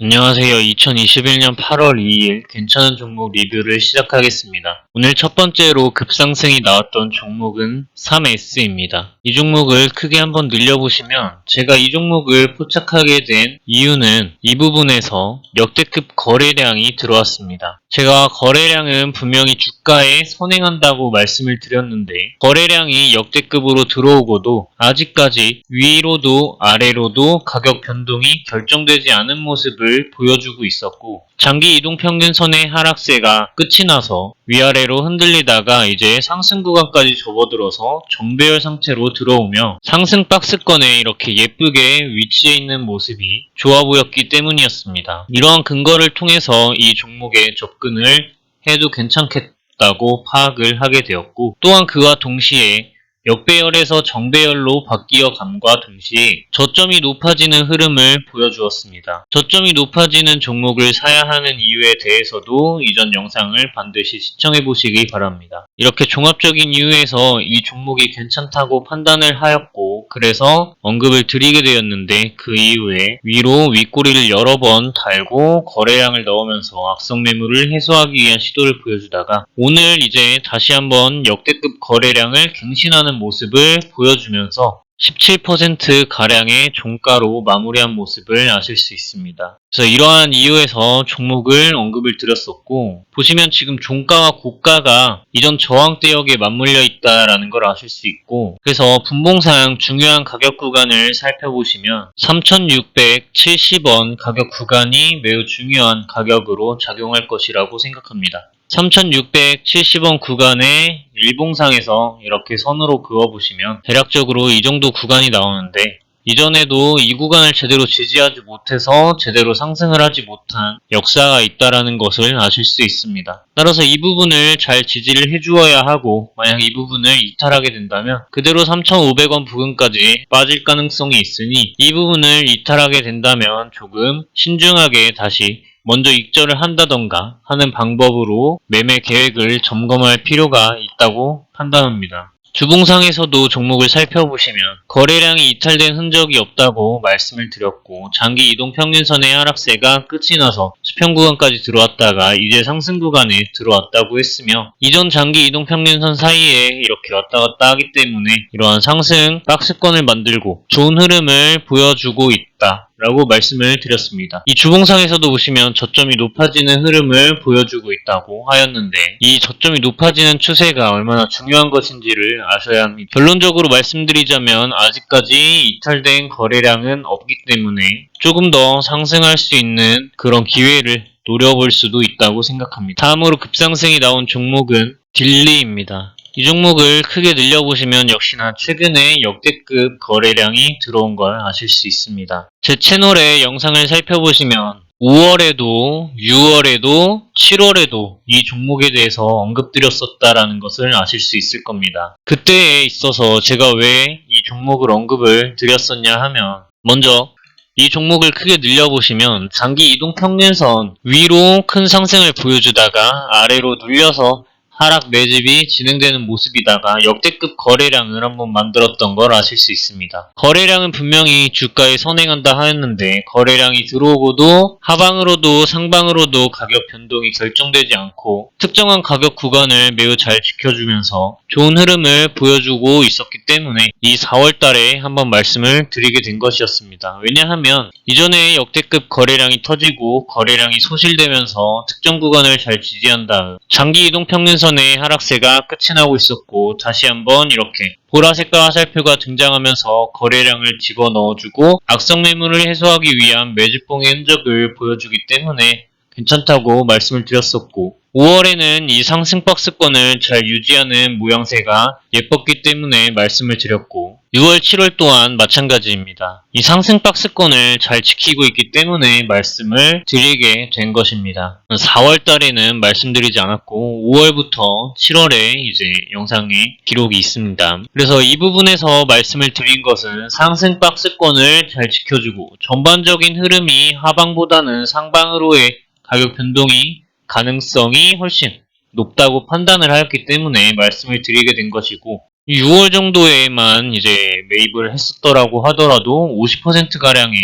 안녕하세요. 2021년 8월 2일 괜찮은 종목 리뷰를 시작하겠습니다. 오늘 첫 번째로 급상승이 나왔던 종목은 3S입니다. 이 종목을 크게 한번 늘려보시면 제가 이 종목을 포착하게 된 이유는 이 부분에서 역대급 거래량이 들어왔습니다. 제가 거래량은 분명히 주가에 선행한다고 말씀을 드렸는데 거래량이 역대급으로 들어오고도 아직까지 위로도 아래로도 가격 변동이 결정되지 않은 모습을 보여주고 있었고 장기 이동평균선의 하락세가 끝이 나서 위아래로 흔들리다가 이제 상승 구간까지 접어들어서 정배열 상태로 들어오며 상승 박스권에 이렇게 예쁘게 위치해 있는 모습이 좋아 보였기 때문이었습니다. 이러한 근거를 통해서 이 종목에 접근을 해도 괜찮겠다고 파악을 하게 되었고 또한 그와 동시에 역배열에서 정배열로 바뀌어 감과 동시에 저점이 높아지는 흐름을 보여주었습니다. 저점이 높아지는 종목을 사야 하는 이유에 대해서도 이전 영상을 반드시 시청해 보시기 바랍니다. 이렇게 종합적인 이유에서 이 종목이 괜찮다고 판단을 하였고 그래서 언급을 드리게 되었는데 그 이후에 위로 윗꼬리를 여러 번 달고 거래량을 넣으면서 악성 매물을 해소하기 위한 시도를 보여주다가 오늘 이제 다시 한번 역대급 거래량을 갱신하는 모습을 보여주면서 17%가량의 종가로 마무리한 모습을 아실 수 있습니다. 그래서 이러한 이유에서 종목을 언급을 드렸었고 보시면 지금 종가와 고가가 이전 저항대역에 맞물려 있다는 걸 아실 수 있고 그래서 분봉상 중요한 가격 구간을 살펴보시면 3,670원 가격 구간이 매우 중요한 가격으로 작용할 것이라고 생각합니다. 3,670원 구간의 일봉상에서 이렇게 선으로 그어보시면 대략적으로 이 정도 구간이 나오는데 이전에도 이 구간을 제대로 지지하지 못해서 제대로 상승을 하지 못한 역사가 있다는 것을 아실 수 있습니다. 따라서 이 부분을 잘 지지를 해주어야 하고 만약 이 부분을 이탈하게 된다면 그대로 3,500원 부근까지 빠질 가능성이 있으니 이 부분을 이탈하게 된다면 조금 신중하게 다시 먼저 익절을 한다던가 하는 방법으로 매매 계획을 점검할 필요가 있다고 판단합니다. 주봉상에서도 종목을 살펴보시면 거래량이 이탈된 흔적이 없다고 말씀을 드렸고 장기 이동평균선의 하락세가 끝이 나서 수평 구간까지 들어왔다가 이제 상승 구간에 들어왔다고 했으며 이전 장기 이동평균선 사이에 이렇게 왔다 갔다 하기 때문에 이러한 상승 박스권을 만들고 좋은 흐름을 보여주고 있다 라고 말씀을 드렸습니다. 이 주봉상에서도 보시면 저점이 높아지는 흐름을 보여주고 있다고 하였는데 이 저점이 높아지는 추세가 얼마나 중요한 것인지를 아셔야 합니다. 결론적으로 말씀드리자면 아직까지 이탈된 거래량은 없기 때문에 조금 더 상승할 수 있는 그런 기회를 노려볼 수도 있다고 생각합니다. 다음으로 급상승이 나온 종목은 딜리입니다. 이 종목을 크게 늘려보시면 역시나 최근에 역대급 거래량이 들어온 걸 아실 수 있습니다. 제 채널의 영상을 살펴보시면 5월에도 6월에도 7월에도 이 종목에 대해서 언급드렸었다라는 것을 아실 수 있을 겁니다. 그때에 있어서 제가 왜 이 종목을 언급을 드렸었냐 하면 먼저 이 종목을 크게 늘려보시면 장기 이동평균선 위로 큰 상승을 보여주다가 아래로 눌려서 하락 매집이 진행되는 모습이다가 역대급 거래량을 한번 만들었던 걸 아실 수 있습니다. 거래량은 분명히 주가에 선행한다 하였는데 거래량이 들어오고도 하방으로도 상방으로도 가격 변동이 결정되지 않고 특정한 가격 구간을 매우 잘 지켜주면서 좋은 흐름을 보여주고 있었기 때문에 이 4월 달에 한번 말씀을 드리게 된 것이었습니다. 왜냐하면 이전에 역대급 거래량이 터지고 거래량이 소실되면서 특정 구간을 잘 지지한 다음 장기 이동평균선의 하락세가 끝이 나고 있었고 다시 한번 이렇게 보라색깔 화살표가 등장하면서 거래량을 집어넣어주고 악성 매물을 해소하기 위한 매집봉의 흔적을 보여주기 때문에 괜찮다고 말씀을 드렸었고 5월에는 이 상승 박스권을 잘 유지하는 모양새가 예뻤기 때문에 말씀을 드렸고 6월, 7월 또한 마찬가지입니다. 이 상승 박스권을 잘 지키고 있기 때문에 말씀을 드리게 된 것입니다. 4월 달에는 말씀드리지 않았고 5월부터 7월에 이제 영상에 기록이 있습니다. 그래서 이 부분에서 말씀을 드린 것은 상승 박스권을 잘 지켜주고 전반적인 흐름이 하방보다는 상방으로의 가격 변동이 가능성이 훨씬 높다고 판단을 하였기 때문에 말씀을 드리게 된 것이고 6월 정도에만 이제 매입을 했었더라고 하더라도 50%가량의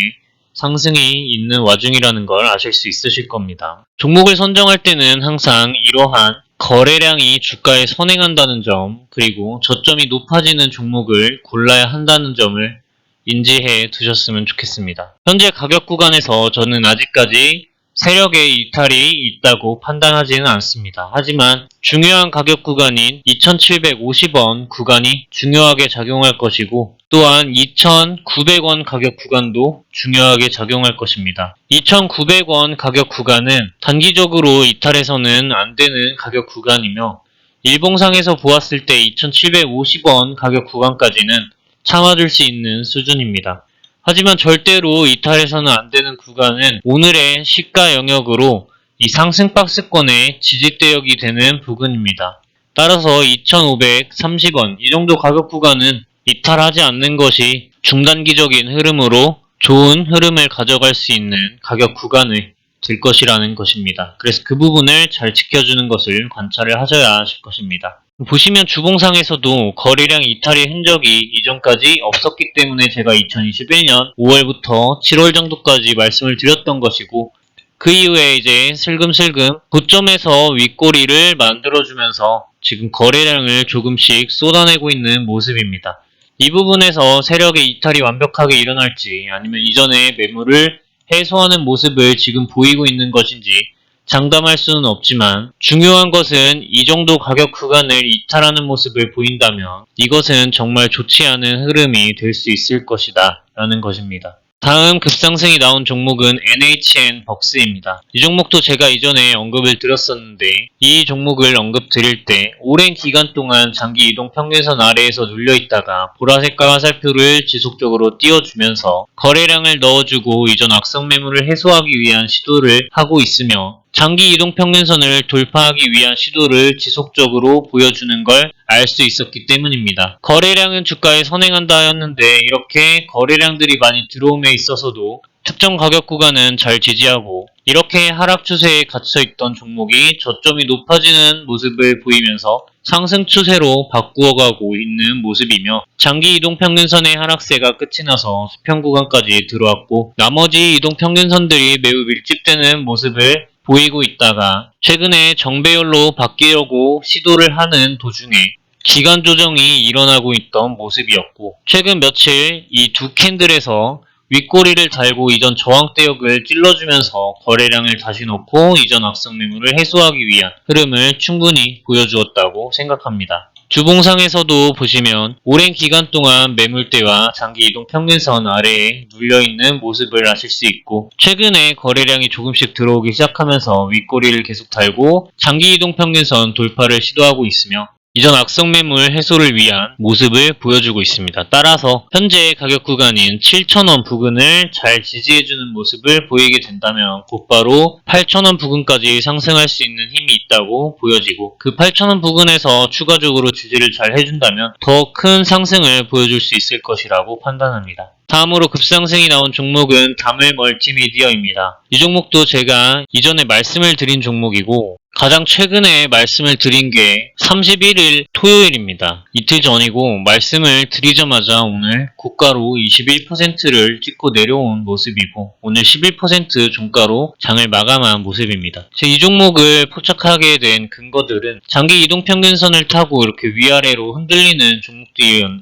상승이 있는 와중이라는 걸 아실 수 있으실 겁니다. 종목을 선정할 때는 항상 이러한 거래량이 주가에 선행한다는 점, 그리고 저점이 높아지는 종목을 골라야 한다는 점을 인지해 두셨으면 좋겠습니다. 현재 가격 구간에서 저는 아직까지 세력의 이탈이 있다고 판단하지는 않습니다. 하지만 중요한 가격 구간인 2750원 구간이 중요하게 작용할 것이고, 또한 2900원 가격 구간도 중요하게 작용할 것입니다. 2900원 가격 구간은 단기적으로 이탈해서는 안 되는 가격 구간이며, 일봉상에서 보았을 때 2750원 가격 구간까지는 참아줄 수 있는 수준입니다. 하지만 절대로 이탈해서는 안 되는 구간은 오늘의 시가 영역으로 이 상승 박스권의 지지대역이 되는 부근입니다. 따라서 2530원 이 정도 가격 구간은 이탈하지 않는 것이 중단기적인 흐름으로 좋은 흐름을 가져갈 수 있는 가격 구간을 될 것이라는 것입니다. 그래서 그 부분을 잘 지켜주는 것을 관찰을 하셔야 하실 것입니다. 보시면 주봉상에서도 거래량 이탈의 흔적이 이전까지 없었기 때문에 제가 2021년 5월부터 7월 정도까지 말씀을 드렸던 것이고, 그 이후에 이제 슬금슬금 고점에서 윗꼬리를 만들어주면서 지금 거래량을 조금씩 쏟아내고 있는 모습입니다. 이 부분에서 세력의 이탈이 완벽하게 일어날지, 아니면 이전에 매물을 해소하는 모습을 지금 보이고 있는 것인지 장담할 수는 없지만, 중요한 것은 이 정도 가격 구간을 이탈하는 모습을 보인다면 이것은 정말 좋지 않은 흐름이 될 수 있을 것이다 라는 것입니다. 다음 급상승이 나온 종목은 NHN벅스입니다. 이 종목도 제가 이전에 언급을 드렸었는데, 이 종목을 언급드릴 때 오랜 기간 동안 장기 이동 평균선 아래에서 눌려있다가 보라색깔 화살표를 지속적으로 띄워주면서 거래량을 넣어주고 이전 악성 매물을 해소하기 위한 시도를 하고 있으며, 장기 이동 평균선을 돌파하기 위한 시도를 지속적으로 보여주는 걸 알 수 있었기 때문입니다. 거래량은 주가에 선행한다 하였는데, 이렇게 거래량들이 많이 들어옴에 있어서도 특정 가격 구간은 잘 지지하고, 이렇게 하락 추세에 갇혀있던 종목이 저점이 높아지는 모습을 보이면서 상승 추세로 바꾸어가고 있는 모습이며, 장기 이동평균선의 하락세가 끝이 나서 수평 구간까지 들어왔고, 나머지 이동평균선들이 매우 밀집되는 모습을 보이고 있다가 최근에 정배열로 바뀌려고 시도를 하는 도중에 기간 조정이 일어나고 있던 모습이었고, 최근 며칠 이 두 캔들에서 윗꼬리를 달고 이전 저항대역을 찔러주면서 거래량을 다시 놓고 이전 악성 매물을 해소하기 위한 흐름을 충분히 보여주었다고 생각합니다. 주봉상에서도 보시면 오랜 기간 동안 매물대와 장기 이동 평균선 아래에 눌려있는 모습을 아실 수 있고, 최근에 거래량이 조금씩 들어오기 시작하면서 윗꼬리를 계속 달고 장기 이동 평균선 돌파를 시도하고 있으며, 이전 악성 매물 해소를 위한 모습을 보여주고 있습니다. 따라서 현재 가격 구간인 7,000원 부근을 잘 지지해주는 모습을 보이게 된다면 곧바로 8,000원 부근까지 상승할 수 있는 힘이 있다고 보여지고, 그 8,000원 부근에서 추가적으로 지지를 잘 해준다면 더 큰 상승을 보여줄 수 있을 것이라고 판단합니다. 다음으로 급상승이 나온 종목은 다물 멀티미디어입니다. 이 종목도 제가 이전에 말씀을 드린 종목이고, 가장 최근에 말씀을 드린 게 31일 토요일입니다. 이틀 전이고, 말씀을 드리자마자 오늘 고가로 21%를 찍고 내려온 모습이고, 오늘 11% 종가로 장을 마감한 모습입니다. 이 종목을 포착하게 된 근거들은 장기 이동평균선을 타고 이렇게 위아래로 흔들리는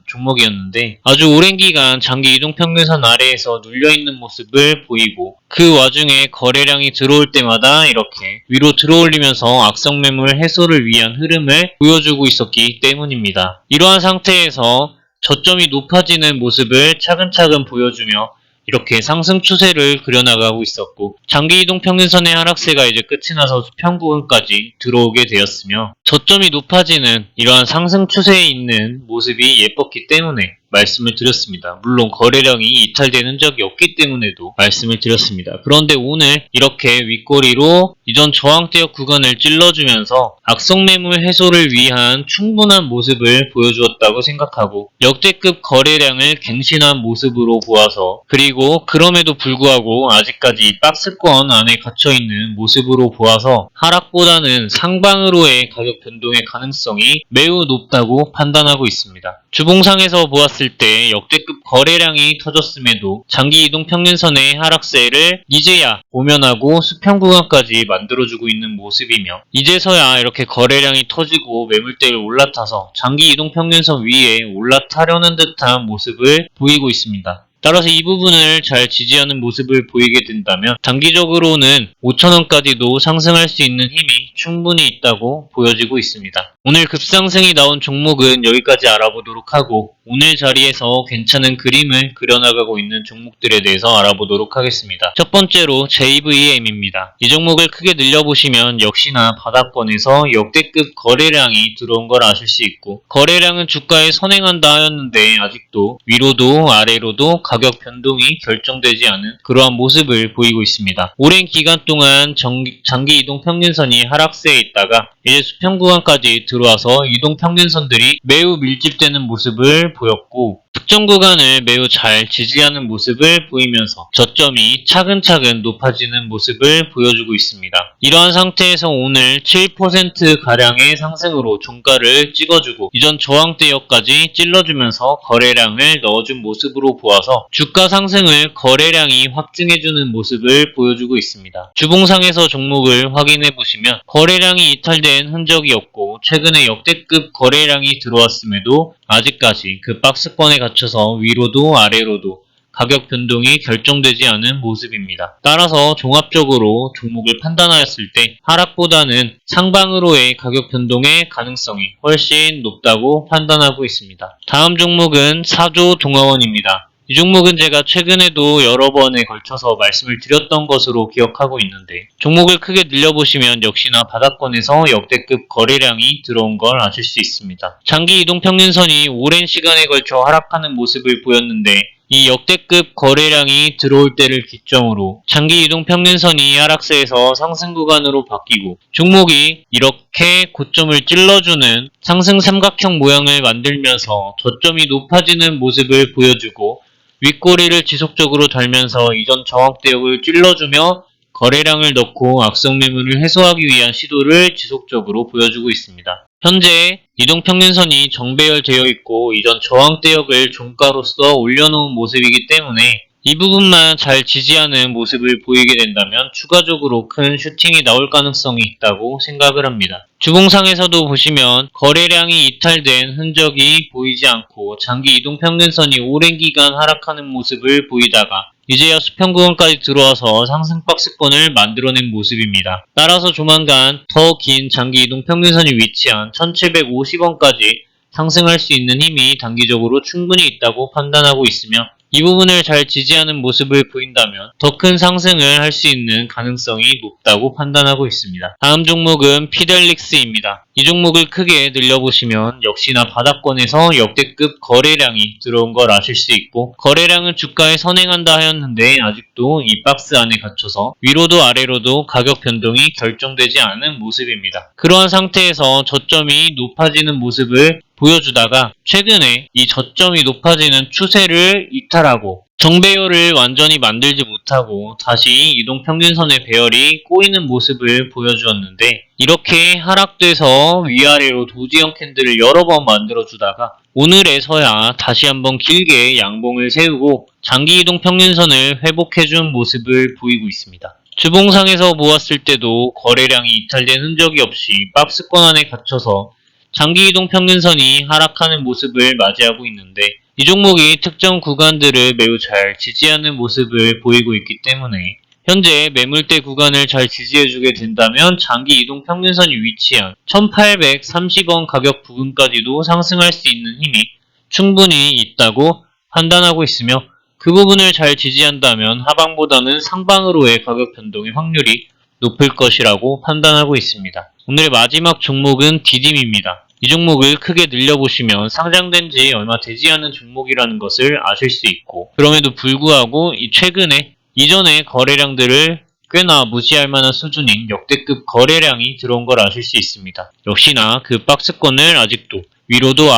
종목이었는데, 아주 오랜 기간 장기 이동평균선 아래에서 눌려있는 모습을 보이고, 그 와중에 거래량이 들어올 때마다 이렇게 위로 들어올리면서 악성 매물 해소를 위한 흐름을 보여주고 있었기 때문입니다. 이러한 상태에서 저점이 높아지는 모습을 차근차근 보여주며 이렇게 상승 추세를 그려나가고 있었고, 장기 이동 평균선의 하락세가 이제 끝이 나서 수평 구간까지 들어오게 되었으며, 저점이 높아지는 이러한 상승 추세에 있는 모습이 예뻤기 때문에 말씀을 드렸습니다. 물론 거래량이 이탈되는 적이 없기 때문에도 말씀을 드렸습니다. 그런데 오늘 이렇게 윗꼬리로 이전 저항대역 구간을 찔러주면서 악성 매물 해소를 위한 충분한 모습을 보여주었다고 생각하고, 역대급 거래량을 갱신한 모습으로 보아서, 그리고 그럼에도 불구하고 아직까지 박스권 안에 갇혀있는 모습으로 보아서 하락보다는 상방으로의 가격 변동의 가능성이 매우 높다고 판단하고 있습니다. 주봉상에서 보았을 보았을 때 역대급 거래량이 터졌음에도 장기 이동 평균선의 하락세를 이제야 모면하고 수평 구간까지 만들어주고 있는 모습이며, 이제서야 이렇게 거래량이 터지고 매물대를 올라타서 장기 이동 평균선 위에 올라타려는 듯한 모습을 보이고 있습니다. 따라서 이 부분을 잘 지지하는 모습을 보이게 된다면 단기적으로는 5,000원까지도 상승할 수 있는 힘이 충분히 있다고 보여지고 있습니다. 오늘 급상승이 나온 종목은 여기까지 알아보도록 하고, 오늘 자리에서 괜찮은 그림을 그려나가고 있는 종목들에 대해서 알아보도록 하겠습니다. 첫 번째로 JVM입니다. 이 종목을 크게 늘려보시면 역시나 바닥권에서 역대급 거래량이 들어온 걸 아실 수 있고, 거래량은 주가에 선행한다 하였는데 아직도 위로도 아래로도 가격 변동이 결정되지 않은 그러한 모습을 보이고 있습니다. 오랜 기간 동안 장기 이동 평균선이 하락세에 있다가 이제 수평 구간까지 들어와서 이동 평균선들이 매우 밀집되는 모습을 보였고, 특정 구간을 매우 잘 지지하는 모습을 보이면서 저점이 차근차근 높아지는 모습을 보여주고 있습니다. 이러한 상태에서 오늘 7%가량의 상승으로 종가를 찍어주고 이전 저항대역까지 찔러주면서 거래량을 넣어준 모습으로 보아서 주가 상승을 거래량이 확증해주는 모습을 보여주고 있습니다. 주봉상에서 종목을 확인해보시면 거래량이 이탈된 흔적이 없고, 최근에 역대급 거래량이 들어왔음에도 아직까지 그 박스권에 갇혀서 위로도 아래로도 가격 변동이 결정되지 않은 모습입니다. 따라서 종합적으로 종목을 판단하였을 때 하락보다는 상방으로의 가격 변동의 가능성이 훨씬 높다고 판단하고 있습니다. 다음 종목은 사조동아원입니다. 이 종목은 제가 최근에도 여러 번에 걸쳐서 말씀을 드렸던 것으로 기억하고 있는데, 종목을 크게 늘려보시면 역시나 바닥권에서 역대급 거래량이 들어온 걸 아실 수 있습니다. 장기 이동 평균선이 오랜 시간에 걸쳐 하락하는 모습을 보였는데, 이 역대급 거래량이 들어올 때를 기점으로 장기 이동 평균선이 하락세에서 상승 구간으로 바뀌고 종목이 이렇게 고점을 찔러주는 상승 삼각형 모양을 만들면서 저점이 높아지는 모습을 보여주고, 윗꼬리를 지속적으로 달면서 이전 저항대역을 찔러주며 거래량을 넣고 악성 매물을 해소하기 위한 시도를 지속적으로 보여주고 있습니다. 현재 이동평균선이 정배열되어 있고 이전 저항대역을 종가로서 올려놓은 모습이기 때문에 이 부분만 잘 지지하는 모습을 보이게 된다면 추가적으로 큰 슈팅이 나올 가능성이 있다고 생각을 합니다. 주봉상에서도 보시면 거래량이 이탈된 흔적이 보이지 않고 장기 이동평균선이 오랜 기간 하락하는 모습을 보이다가 이제야 수평구간까지 들어와서 상승 박스권을 만들어낸 모습입니다. 따라서 조만간 더 긴 장기 이동평균선이 위치한 1750원까지 상승할 수 있는 힘이 단기적으로 충분히 있다고 판단하고 있으며, 이 부분을 잘 지지하는 모습을 보인다면 더 큰 상승을 할 수 있는 가능성이 높다고 판단하고 있습니다. 다음 종목은 피델릭스입니다. 이 종목을 크게 늘려보시면 역시나 바닥권에서 역대급 거래량이 들어온 걸 아실 수 있고, 거래량은 주가에 선행한다 하였는데 아직도 이 박스 안에 갇혀서 위로도 아래로도 가격 변동이 결정되지 않은 모습입니다. 그러한 상태에서 저점이 높아지는 모습을 보여주다가 최근에 이 저점이 높아지는 추세를 이탈하고 정배열을 완전히 만들지 못하고 다시 이동평균선의 배열이 꼬이는 모습을 보여주었는데, 이렇게 하락돼서 위아래로 도지형 캔들을 여러 번 만들어주다가 오늘에서야 다시 한번 길게 양봉을 세우고 장기 이동평균선을 회복해준 모습을 보이고 있습니다. 주봉상에서 보았을 때도 거래량이 이탈된 흔적이 없이 박스권 안에 갇혀서 장기 이동 평균선이 하락하는 모습을 맞이하고 있는데, 이 종목이 특정 구간들을 매우 잘 지지하는 모습을 보이고 있기 때문에 현재 매물대 구간을 잘 지지해주게 된다면 장기 이동 평균선이 위치한 1830원 가격 부근까지도 상승할 수 있는 힘이 충분히 있다고 판단하고 있으며, 그 부분을 잘 지지한다면 하방보다는 상방으로의 가격 변동의 확률이 높을 것이라고 판단하고 있습니다. 오늘의 마지막 종목은 디딤입니다. 이 종목을 크게 늘려보시면 상장된 지 얼마 되지 않은 종목이라는 것을 아실 수 있고, 그럼에도 불구하고 최근에 이전의 거래량들을 꽤나 무시할 만한 수준인 역대급 거래량이 들어온 걸 아실 수 있습니다. 역시나 그 박스권을 아직도 위로도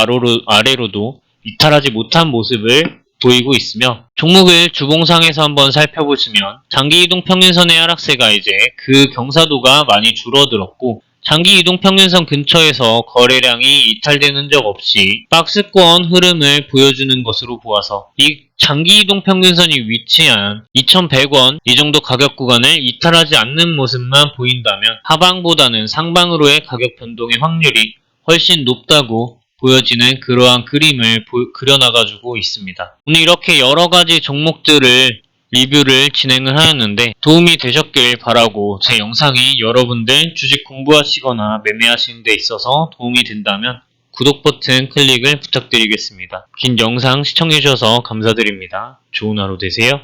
아래로도 이탈하지 못한 모습을 보이고 있으며, 종목을 주봉상에서 한번 살펴보시면 장기 이동 평균선의 하락세가 이제 그 경사도가 많이 줄어들었고 장기 이동평균선 근처에서 거래량이 이탈되는 적 없이 박스권 흐름을 보여주는 것으로 보아서 이 장기 이동평균선이 위치한 2100원 이 정도 가격 구간을 이탈하지 않는 모습만 보인다면 하방보다는 상방으로의 가격 변동의 확률이 훨씬 높다고 보여지는 그러한 그림을 그려나가지고 있습니다. 오늘 이렇게 여러 가지 종목들을 리뷰를 진행을 하였는데 도움이 되셨길 바라고 제 영상이 여러분들 주식 공부하시거나 매매하시는 데 있어서 도움이 된다면 구독 버튼 클릭을 부탁드리겠습니다. 긴 영상 시청해주셔서 감사드립니다. 좋은 하루 되세요.